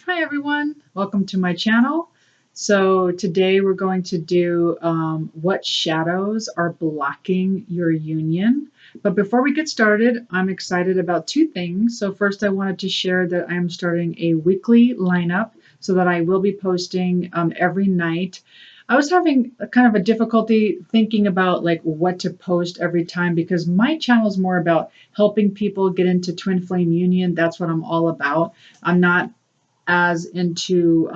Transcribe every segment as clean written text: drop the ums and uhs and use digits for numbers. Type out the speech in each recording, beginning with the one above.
Hi everyone, welcome to my channel. So today we're going to do what shadows are blocking your union. But before we get started, I'm excited about two things. So first I wanted to share that I'm starting a weekly lineup so that I will be posting every night. I was having a kind of a difficulty thinking about like what to post every time because my channel is more about helping people get into twin flame union. That's what I'm all about. I'm not as into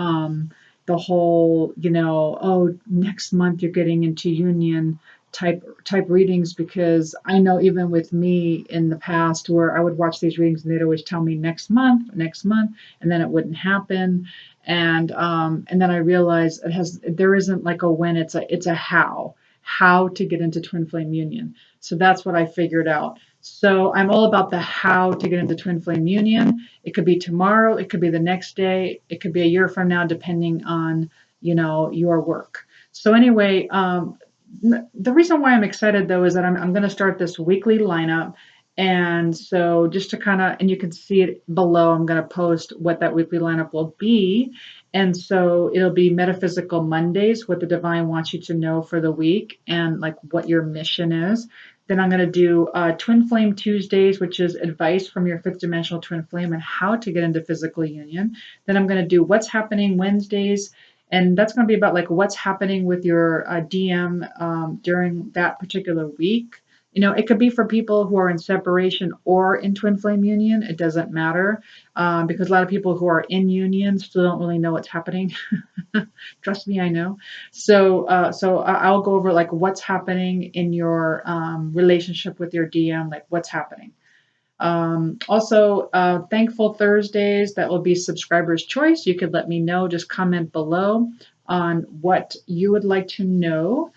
the whole, oh, next month you're getting into union type readings, because I know even with me in the past where I would watch these readings and they'd always tell me next month, and then it wouldn't happen. And then I realized there isn't like a when, it's a how to get into twin flame union. So that's what I figured out. So I'm all about the how to get into twin flame union. It could be tomorrow, it could be the next day, it could be a year from now, depending on, your work. So anyway, the reason why I'm excited though is that I'm going to start this weekly lineup. And so just to kind of, and you can see it below, I'm going to post what that weekly lineup will be. And so it'll be Metaphysical Mondays, what the divine wants you to know for the week and like what your mission is. Then I'm going to do Twin Flame Tuesdays, which is advice from your fifth dimensional twin flame and how to get into physical union. Then I'm going to do What's Happening Wednesdays, and that's going to be about like what's happening with your DM during that particular week. It could be for people who are in separation or in twin flame union. It doesn't matter, because a lot of people who are in union still don't really know what's happening. Trust me, I know. So I'll go over like what's happening in your relationship with your DM, like what's happening. Also, Thankful Thursdays, that will be subscriber's choice. You could let me know, just comment below on what you would like to know.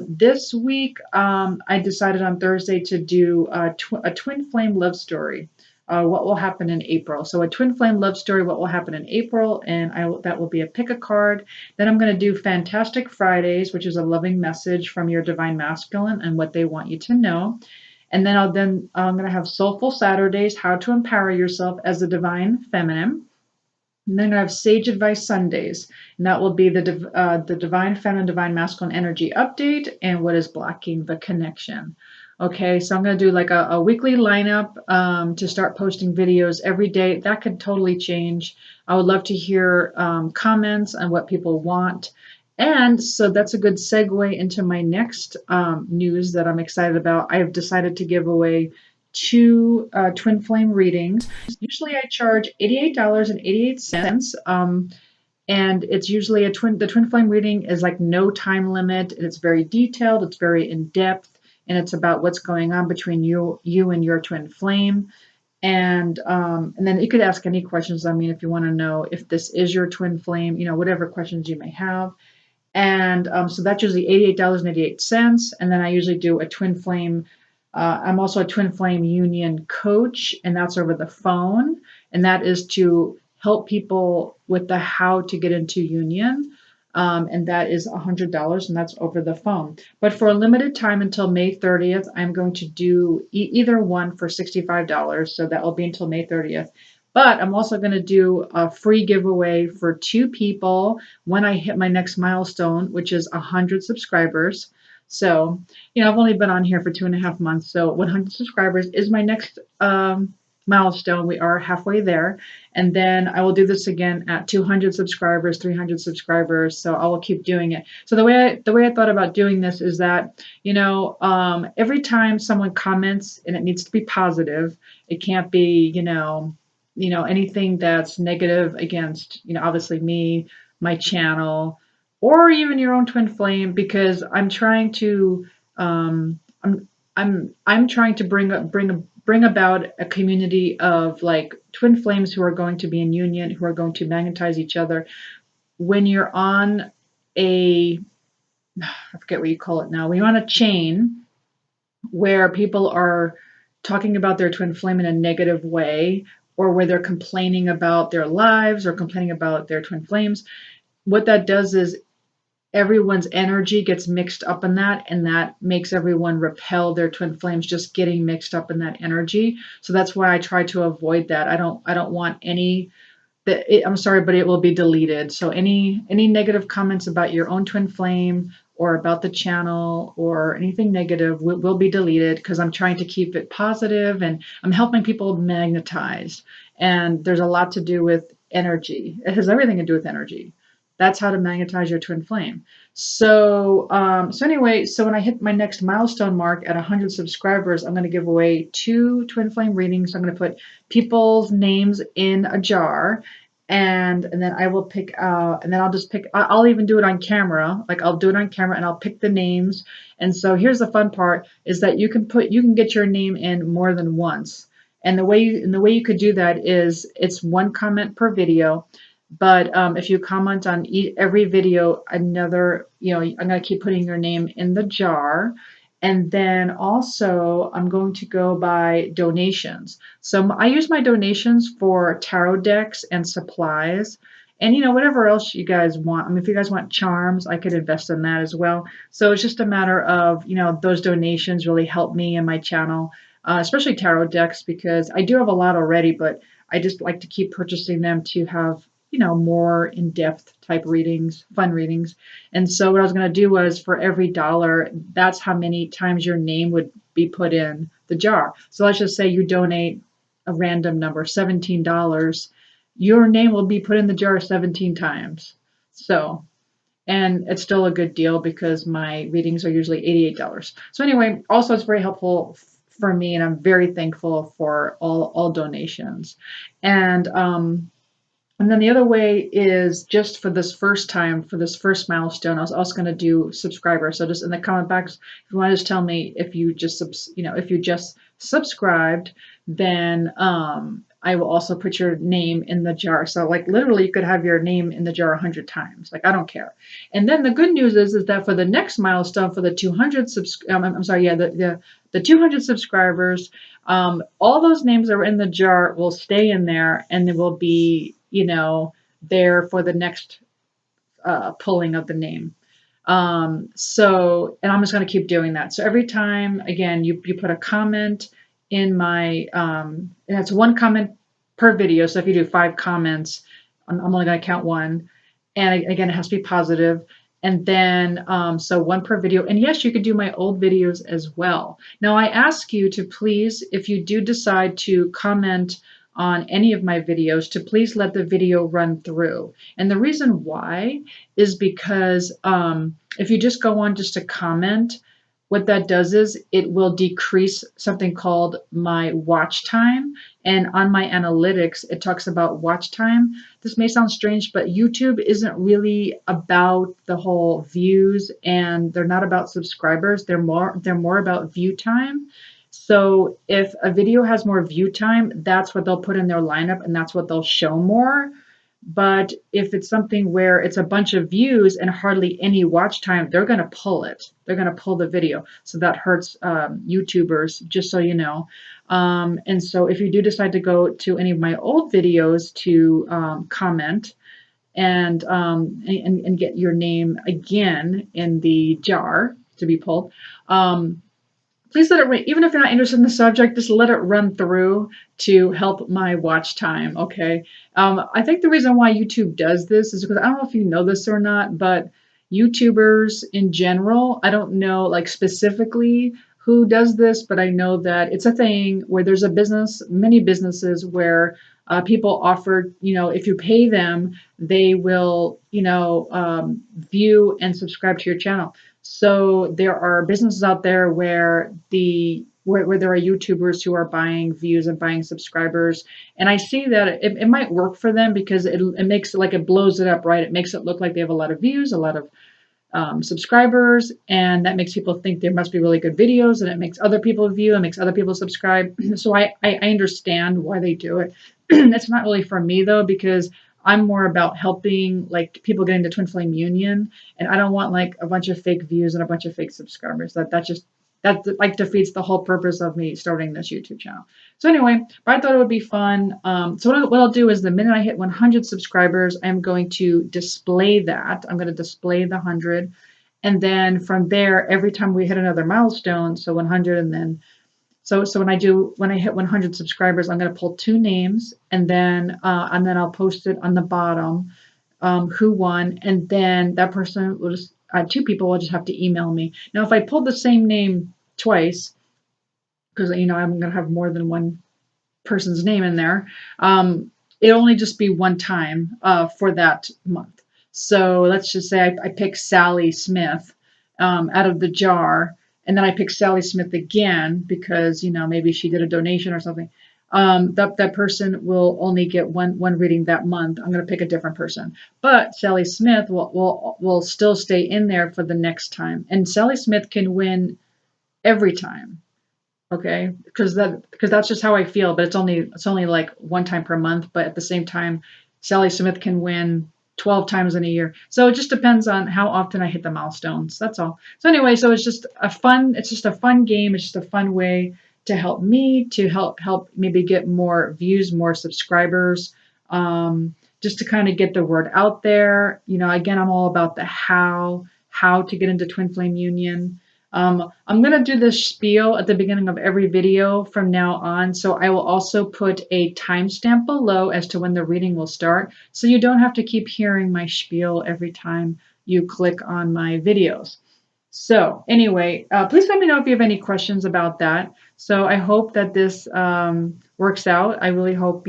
This week, I decided on Thursday to do a twin flame love story. What will happen in April? So a twin flame love story, what will happen in April, and that will be a pick a card. Then I'm going to do Fantastic Fridays, which is a loving message from your divine masculine and what they want you to know. And then I'm going to have Soulful Saturdays, how to empower yourself as a divine feminine. And then I have Sage Advice Sundays, and that will be the divine feminine, divine masculine energy update and what is blocking the connection. Okay, so I'm going to do like a weekly lineup to start posting videos every day. That could totally change. I would love to hear comments on what people want. And so that's a good segue into my next news that I'm excited about. I have decided to give away two twin flame readings. Usually I charge $88.88. And it's usually the twin flame reading is like no time limit. It's very detailed, it's very in depth, and it's about what's going on between you and your twin flame. And then you could ask any questions. I mean, if you want to know if this is your twin flame, whatever questions you may have. And so that's usually $88.88. And then I usually do a twin flame. I'm also a twin flame union coach, and that's over the phone. And that is to help people with the how to get into union. And that is $100, and that's over the phone. But for a limited time until May 30th, I'm going to do either one for $65. So that will be until May 30th. But I'm also going to do a free giveaway for two people when I hit my next milestone, which is 100 subscribers. So, I've only been on here for 2.5 months. So 100 subscribers is my next milestone. We are halfway there. And then I will do this again at 200 subscribers, 300 subscribers. So I will keep doing it. So the way I thought about doing this is that, every time someone comments, and it needs to be positive, it can't be, anything that's negative against, obviously me, my channel, or even your own twin flame, because I'm trying to, I'm trying to bring about a community of like twin flames who are going to be in union, who are going to magnetize each other. When you're on I forget what you call it now, when you're on a chain where people are talking about their twin flame in a negative way, or where they're complaining about their lives or complaining about their twin flames, what that does is everyone's energy gets mixed up in that, and that makes everyone repel their twin flames just getting mixed up in that energy. So that's why I try to avoid that. I don't want I'm sorry, but it will be deleted. So any negative comments about your own twin flame or about the channel or anything negative will be deleted, because I'm trying to keep it positive and I'm helping people magnetize. And there's a lot to do with energy. It has everything to do with energy. That's how to magnetize your twin flame. So anyway, so when I hit my next milestone mark at 100 subscribers, I'm going to give away 2 twin flame readings. I'm going to put people's names in a jar, and then I will pick and then I'll just pick, I'll even do it on camera. Like, I'll do it on camera and I'll pick the names. And so here's the fun part, is that you can get your name in more than once. And the way you could do that is, it's 1 comment per video. But if you comment on every video, another, I'm going to keep putting your name in the jar. And then also, I'm going to go by donations. So I use my donations for tarot decks and supplies, and whatever else you guys want. I mean, if you guys want charms, I could invest in that as well. So it's just a matter of, those donations really help me and my channel, especially tarot decks, because I do have a lot already, but I just like to keep purchasing them to have, more in-depth type readings, fun readings. And so what I was going to do was, for every dollar, that's how many times your name would be put in the jar. So let's just say you donate a random number, $17, your name will be put in the jar 17 times. So, and it's still a good deal, because my readings are usually $88. So anyway, also it's very helpful for me, and I'm very thankful for all donations. And then the other way is, just for this first time, for this first milestone, I was also going to do subscribers. So just in the comment box, if you want to just tell me if you just, if you just subscribed, then I will also put your name in the jar. So like, literally, you could have your name in the jar 100 times. Like, I don't care. And then the good news is that for the next milestone, for the 200 the 200 subscribers, all those names that are in the jar will stay in there, and they will be, there for the next pulling of the name. And I'm just going to keep doing that. So every time, again, you put a comment in my, and it's 1 comment per video. So if you do 5 comments, I'm only going to count 1. And again, it has to be positive. And then, so 1 per video. And yes, you could do my old videos as well. Now, I ask you to please, if you do decide to comment on any of my videos, to please let the video run through. And the reason why is because if you just go on just to comment, what that does is it will decrease something called my watch time. And on my analytics, it talks about watch time. This may sound strange, but YouTube isn't really about the whole views, and they're not about subscribers. They're more about view time. So if a video has more view time, that's what they'll put in their lineup, and that's what they'll show more. But if it's something where it's a bunch of views and hardly any watch time, they're going to pull it. They're going to pull the video. So that hurts YouTubers, just so you know. And so if you do decide to go to any of my old videos to comment and get your name again in the jar to be pulled, please let it, even if you're not interested in the subject, just let it run through to help my watch time, okay? I think the reason why YouTube does this is because, I don't know if you know this or not, but YouTubers in general, I don't know like specifically who does this, but I know that it's a thing where there's a business, many businesses where people offer, if you pay them, they will, view and subscribe to your channel. So there are businesses out there where where there are YouTubers who are buying views and buying subscribers. And I see that it might work for them, because it makes it like, it blows it up, right? It makes it look like they have a lot of views, a lot of subscribers, and that makes people think there must be really good videos, and it makes other people view and makes other people subscribe. So I understand why they do it. It's not really for me though, because I'm more about helping like people get into twin flame union, and I don't want like a bunch of fake views and a bunch of fake subscribers. That like defeats the whole purpose of me starting this YouTube channel. So anyway, but I thought it would be fun. So what I'll do is, the minute I hit 100 subscribers, I'm going to display that. I'm going to display the 100. And then from there, every time we hit another milestone, so 100 and then So when I hit 100 subscribers, I'm going to pull 2 names, and then I'll post it on the bottom, who won, and then that person will just 2 people will just have to email me. Now, if I pull the same name twice, because I'm going to have more than one person's name in there, it'll only just be one time for that month. So let's just say I pick Sally Smith out of the jar, and then I pick Sally Smith again because maybe she did a donation or something. That person will only get one reading that month. I'm going to pick a different person, but Sally Smith will still stay in there for the next time, and Sally Smith can win every time. Okay, because that's just how I feel, but it's only like one time per month, but at the same time, Sally Smith can win 12 times in a year. So it just depends on how often I hit the milestones. That's all. So anyway, so it's just a fun game. It's just a fun way to help me, to help maybe get more views, more subscribers, just to kind of get the word out there. Again, I'm all about the how to get into twin flame union. I'm going to do this spiel at the beginning of every video from now on, so I will also put a timestamp below as to when the reading will start, so you don't have to keep hearing my spiel every time you click on my videos. So anyway, please let me know if you have any questions about that. So I hope that this works out. I really hope,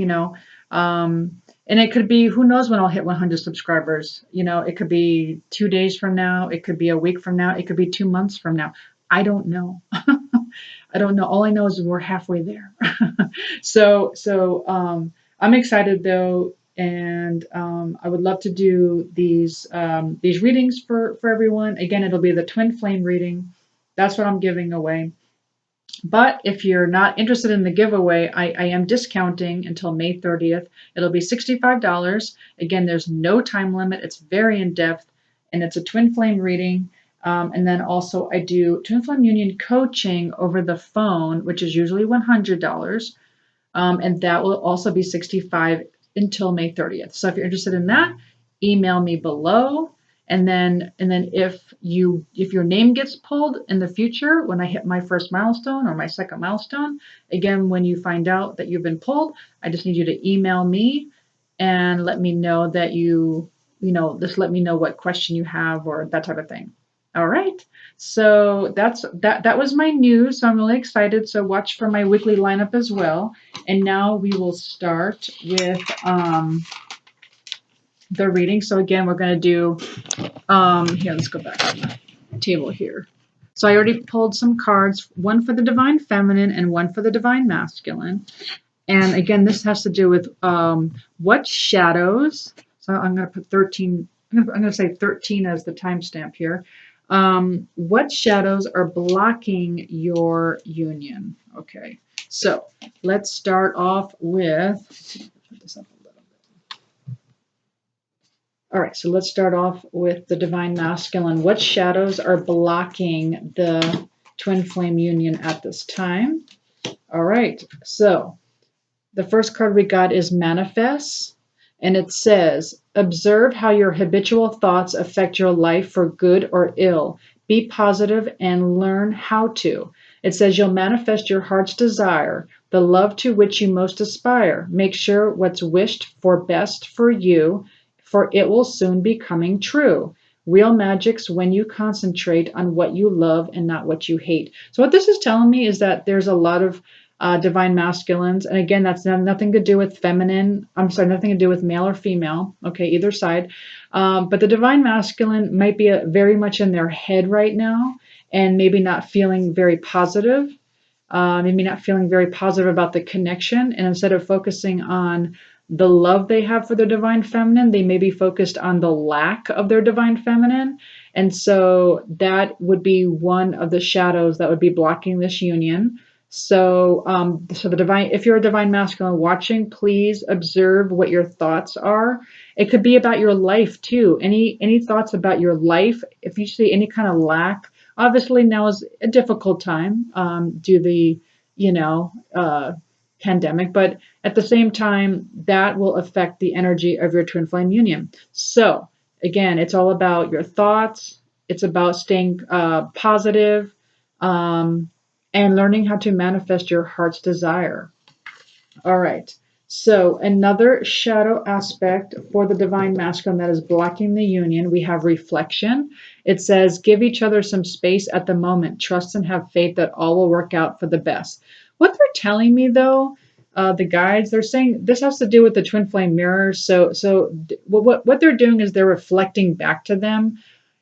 and it could be, who knows when I'll hit 100 subscribers. It could be 2 days from now. It could be a week from now. It could be 2 months from now. I don't know. I don't know. All I know is we're halfway there. So I'm excited though, and I would love to do these readings for everyone. Again, it'll be the twin flame reading. That's what I'm giving away. But if you're not interested in the giveaway, I am discounting until May 30th. It'll be $65. Again, there's no time limit. It's very in-depth, and it's a twin flame reading. And then also I do twin flame union coaching over the phone, which is usually $100. And that will also be $65 until May 30th. So if you're interested in that, email me below. And then if your name gets pulled in the future, when I hit my first milestone or my second milestone, again, when you find out that you've been pulled, I just need you to email me and let me know that just let me know what question you have or that type of thing. All right. So that was my news. So I'm really excited. So watch for my weekly lineup as well. And now we will start with the reading. So again, we're going to do here, let's go back on the table here. So I already pulled some cards, one for the divine feminine and one for the divine masculine. And again, this has to do with what shadows. So I'm going to put 13. I'm going to say 13 as the timestamp here. What shadows are blocking your union? Okay, so let's start off with, put this up a little bit. All right, so let's start off with the divine masculine. What shadows are blocking the twin flame union at this time? All right, so the first card we got is Manifest. And it says, observe how your habitual thoughts affect your life for good or ill. Be positive and learn how to. It says you'll manifest your heart's desire, the love to which you most aspire. Make sure what's wished for best for you, for it will soon be coming true. Real magic's when you concentrate on what you love and not what you hate. So what this is telling me is that there's a lot of divine masculines. And again, that's nothing to do with feminine. I'm sorry, nothing to do with male or female. Okay, either side. But the divine masculine might be very much in their head right now and maybe not feeling very positive. Maybe not feeling very positive about the connection. And instead of focusing on the love they have for their divine feminine, they may be focused on the lack of their divine feminine. And so that would be one of the shadows that would be blocking this union. So, so the divine, if you're a divine masculine watching, please observe what your thoughts are. It could be about your life too. Any thoughts about your life? If you see any kind of lack, obviously now is a difficult time due to the, pandemic, but at the same time, that will affect the energy of your twin flame union. So again, it's all about your thoughts. It's about staying positive. and learning how to manifest your heart's desire. All right. So another shadow aspect for the divine masculine that is blocking the union, we have reflection. It says, give each other some space at the moment. Trust and have faith that all will work out for the best. What they're telling me though, the guides, they're saying this has to do with the twin flame mirrors. What they're doing is they're reflecting back to them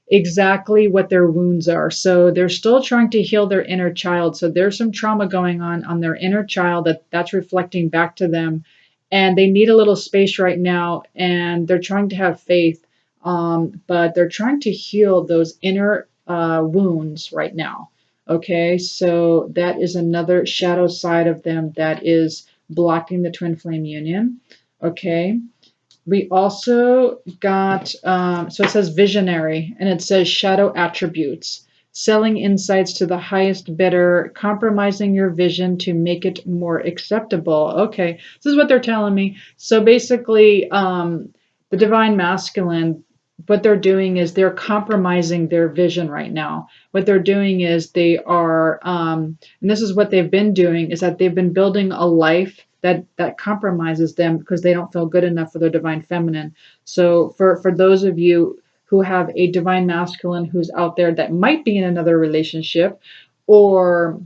exactly what their wounds are. So they're still trying to heal their inner child. So there's some trauma going on their inner child that's reflecting back to them. And they need a little space right now. And they're trying to have faith. But they're trying to heal those inner wounds right now. Okay, so that is another shadow side of them that is blocking the twin flame union. Okay. We also got, so it says visionary, and it says shadow attributes, selling insights to the highest bidder, compromising your vision to make it more acceptable. Okay, this is what they're telling me. So basically, the divine masculine, what they're doing is they're compromising their vision right now. What they're doing is they are, and this is what they've been doing, is that they've been building a life that compromises them because they don't feel good enough for their divine feminine. So for those of you who have a divine masculine who's out there that might be in another relationship, or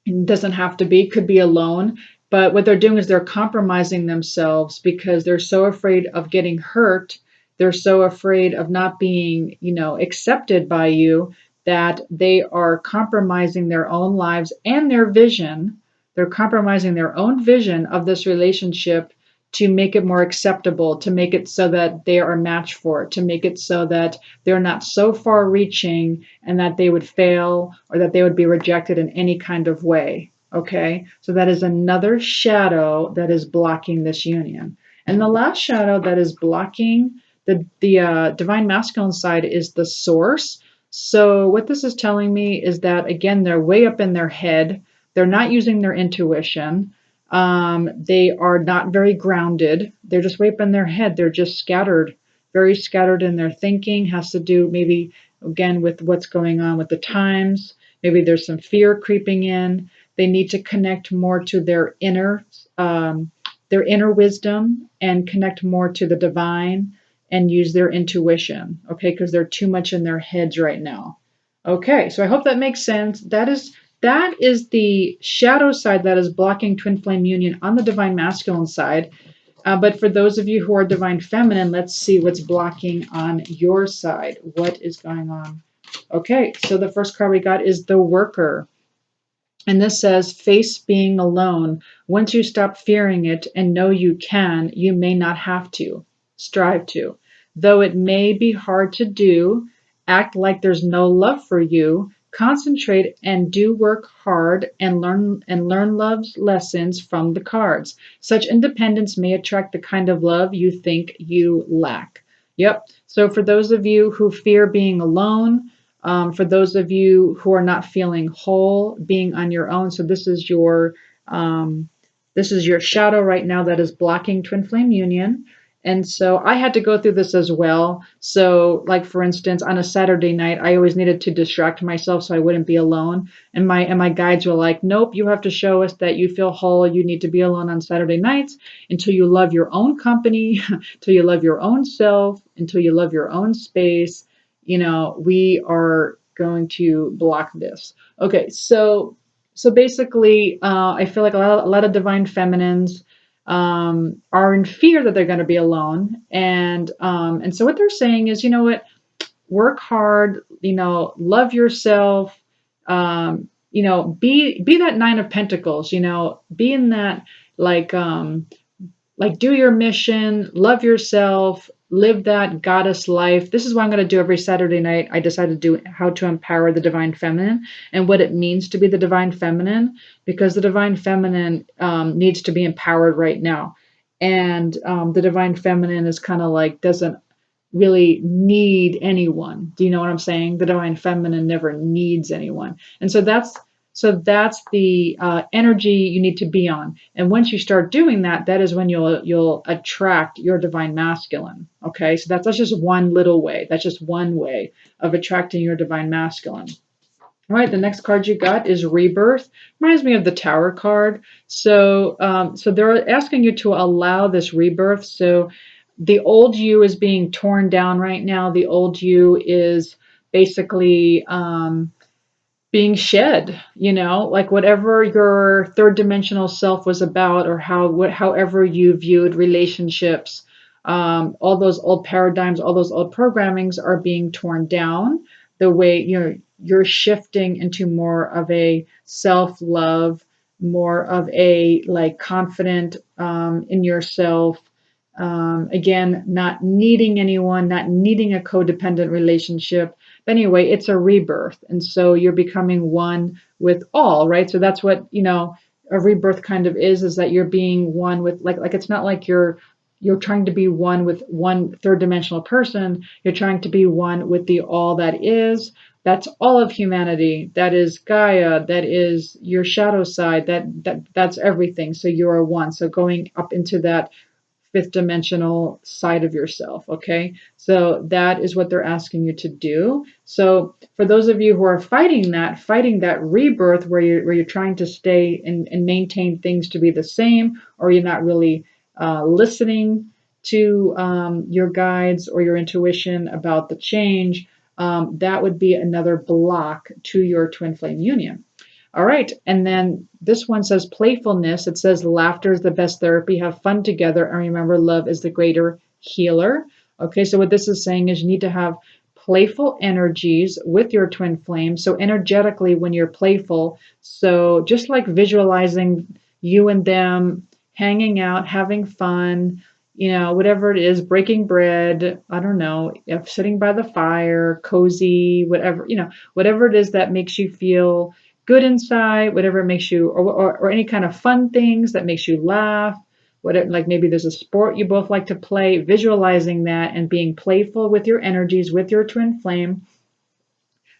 it doesn't have to be, could be alone, but what they're doing is they're compromising themselves because they're so afraid of getting hurt. They're so afraid of not being, accepted by you, that they are compromising their own lives and their vision. They're compromising their own vision of this relationship to make it more acceptable, to make it so that they are a match for it, to make it so that they're not so far reaching and that they would fail or that they would be rejected in any kind of way. Okay, so that is another shadow that is blocking this union. And the last shadow that is blocking the divine masculine side is the source. So what this is telling me is that, again, they're way up in their head. They're not using their intuition. They are not very grounded. They're just way up in their head. They're just scattered, very scattered in their thinking. Has to do maybe, again, with what's going on with the times. Maybe there's some fear creeping in. They need to connect more to their inner wisdom, and connect more to the divine and use their intuition. Okay, because they're too much in their heads right now. Okay, so I hope that makes sense. That is the shadow side that is blocking twin flame union on the divine masculine side. But for those of you who are divine feminine, let's see what's blocking on your side. What is going on? Okay, so the first card we got is the worker. And this says, face being alone. Once you stop fearing it and know you can, you may not have to. Strive to. Though it may be hard to do, act like there's no love for you. Concentrate and do work hard and learn love's lessons from the cards. Such independence may attract the kind of love you think you lack. Yep. So for those of you who fear being alone, for those of you who are not feeling whole, being on your own, so this is your shadow right now that is blocking twin flame union. And so I had to go through this as well. So, like for instance, on a Saturday night, I always needed to distract myself so I wouldn't be alone. And my guides were like, "Nope, you have to show us that you feel whole. You need to be alone on Saturday nights until you love your own company, until you love your own self, until you love your own space. We are going to block this." Okay, so basically, I feel like a lot of divine feminines are in fear that they're going to be alone, and so what they're saying is, what, work hard, love yourself, be that Nine of Pentacles, be in that, like do your mission, love yourself, live that goddess life. This is what I'm going to do every Saturday night. I decided to do how to empower the divine feminine and what it means to be the divine feminine, because the divine feminine needs to be empowered right now. And the divine feminine is kind of like, doesn't really need anyone. Do you know what I'm saying? The divine feminine never needs anyone. And so that's the energy you need to be on. And once you start doing that, that is when you'll attract your divine masculine. Okay, so that's just one little way. That's just one way of attracting your divine masculine. All right, the next card you got is Rebirth. Reminds me of the Tower card. So they're asking you to allow this rebirth. So the old you is being torn down right now. The old you is basically being shed, like whatever your third dimensional self was about, or however you viewed relationships, all those old paradigms, all those old programmings are being torn down. The way you're shifting into more of a self-love, more of a like confident in yourself. Again, not needing anyone, not needing a codependent relationship. But anyway, it's a rebirth. And so you're becoming one with all, right? So that's what, a rebirth kind of is that you're being one with like it's not like you're trying to be one with one third dimensional person. You're trying to be one with the all that is. That's all of humanity. That is Gaia. That is your shadow side. That's everything. So you are one. So going up into that fifth dimensional side of yourself. Okay. So that is what they're asking you to do. So for those of you who are fighting that rebirth where you're trying to stay and maintain things to be the same, or you're not really listening to your guides or your intuition about the change, that would be another block to your twin flame union. All right. And then this one says playfulness. It says laughter is the best therapy. Have fun together. And remember, love is the greater healer. Okay. So what this is saying is you need to have playful energies with your twin flame. So energetically, when you're playful, so just like visualizing you and them hanging out, having fun, whatever it is, breaking bread, I don't know, if sitting by the fire, cozy, whatever, whatever it is that makes you feel good inside, whatever makes you, or any kind of fun things that makes you laugh, whatever, like maybe there's a sport you both like to play, visualizing that and being playful with your energies, with your twin flame,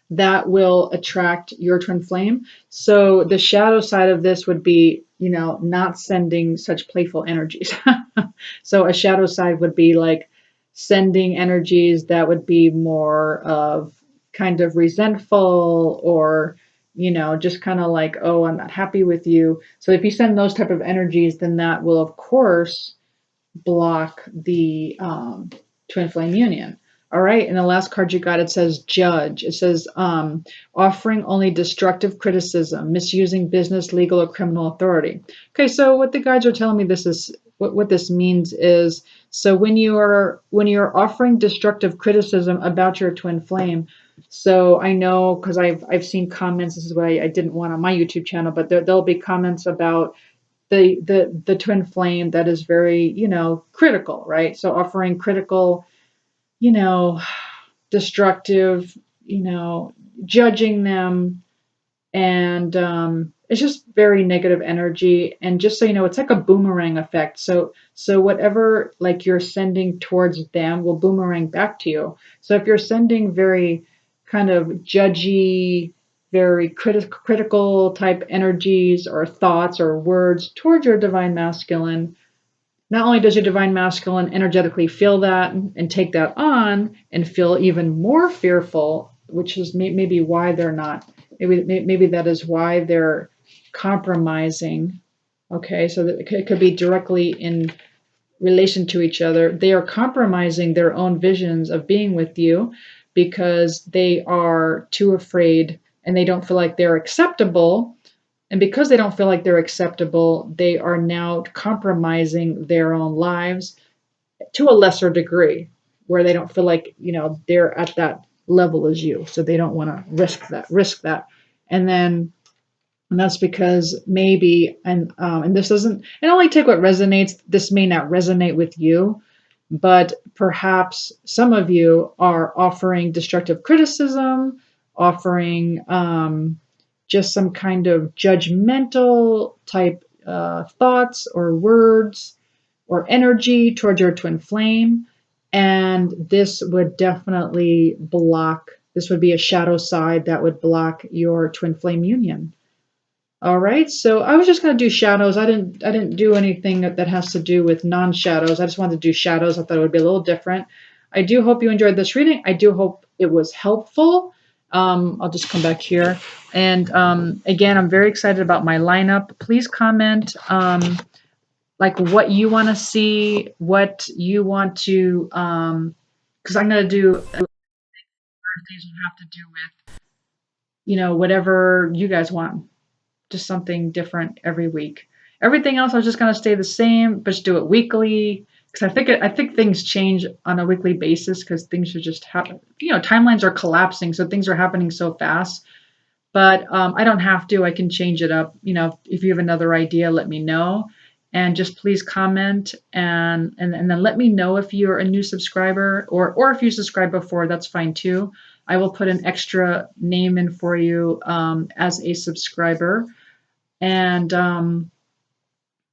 that will attract your twin flame. So the shadow side of this would be, not sending such playful energies. So a shadow side would be like sending energies that would be more of kind of resentful, or, just kind of like, oh, I'm not happy with you. So if you send those type of energies, then that will, of course, block the twin flame union. All right, and the last card you got, it says judge. It says offering only destructive criticism, misusing business, legal, or criminal authority. Okay, so what the guides are telling me this is what this means is, so when you're offering destructive criticism about your twin flame, so I know because I've seen comments. This is what I didn't want on my YouTube channel, but there'll be comments about the twin flame that is very, critical, right? So offering critical, you know destructive, judging them, and it's just very negative energy. And just so you know, it's like a boomerang effect. So whatever like you're sending towards them will boomerang back to you. So if you're sending very kind of judgy, very critical type energies or thoughts or words towards your divine masculine, not only does your divine masculine energetically feel that and take that on and feel even more fearful, which is maybe why they're not, maybe that is why they're compromising. Okay, so that it could be directly in relation to each other. They are compromising their own visions of being with you because they are too afraid and they don't feel like they're acceptable, and because they don't feel like they're acceptable, they are now compromising their own lives to a lesser degree, where they don't feel like, they're at that level as you. So they don't want to risk that. And then, and that's because maybe, and this doesn't, and only take what resonates. This may not resonate with you, but perhaps some of you are offering destructive criticism, offering just some kind of judgmental type thoughts or words or energy towards your twin flame. And this would definitely block, this would be a shadow side that would block your twin flame union. All right, so I was just going to do shadows. I didn't do anything that has to do with non-shadows. I just wanted to do shadows. I thought it would be a little different. I do hope you enjoyed this reading. I do hope it was helpful. I'll just come back here. And again, I'm very excited about my lineup. Please comment like what you want to see, what you want to, because I'm going to do things will have to do with, whatever you guys want, just something different every week. Everything else I was just going to stay the same, but just do it weekly. Because I think things change on a weekly basis because things are just happen. Timelines are collapsing, so things are happening so fast. But I don't have to. I can change it up. If you have another idea, let me know. And just please comment and then let me know if you're a new subscriber or if you subscribed before, that's fine too. I will put an extra name in for you as a subscriber. And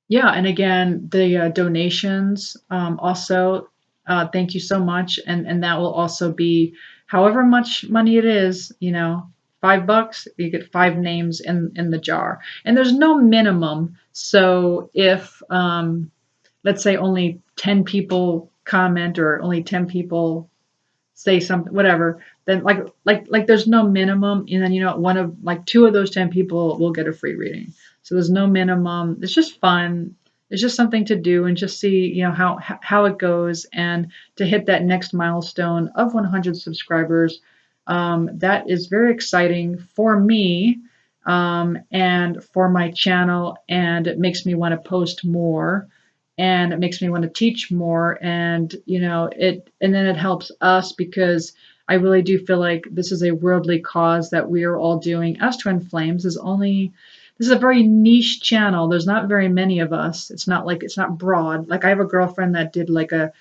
yeah, and again, the donations also, thank you so much. And that will also be however much money it is, $5, you get 5 names in the jar. And there's no minimum. So if, let's say only 10 people comment or only 10 people say something, whatever, then like there's no minimum, and then one of like two of those 10 people will get a free reading. So there's no minimum. It's just fun. It's just something to do and just see how it goes, and to hit that next milestone of 100 subscribers. That is very exciting for me, and for my channel, and it makes me want to post more, and it makes me want to teach more, and and then it helps us because I really do feel like this is a worldly cause that we are all doing as twin flames. This is a very niche channel. There's not very many of us. It's not broad. Like I have a girlfriend that did like a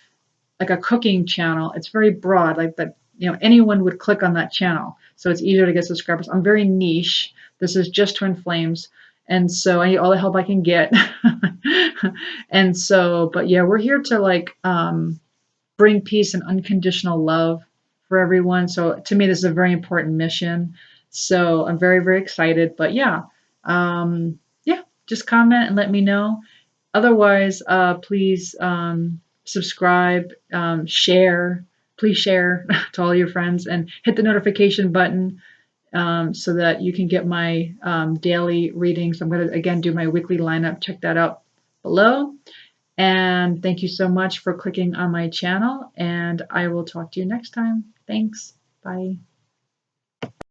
cooking channel. It's very broad, like that, anyone would click on that channel. So it's easier to get subscribers. I'm very niche. This is just twin flames. And so I need all the help I can get. And so, but yeah, we're here to bring peace and unconditional love for everyone. So to me, this is a very important mission. So I'm very, very excited. But yeah, yeah, just comment and let me know. Otherwise, please subscribe, share. Please share to all your friends and hit the notification button so that you can get my daily readings. I'm going to again do my weekly lineup. Check that out below. And thank you so much for clicking on my channel. And I will talk to you next time. Thanks. Bye.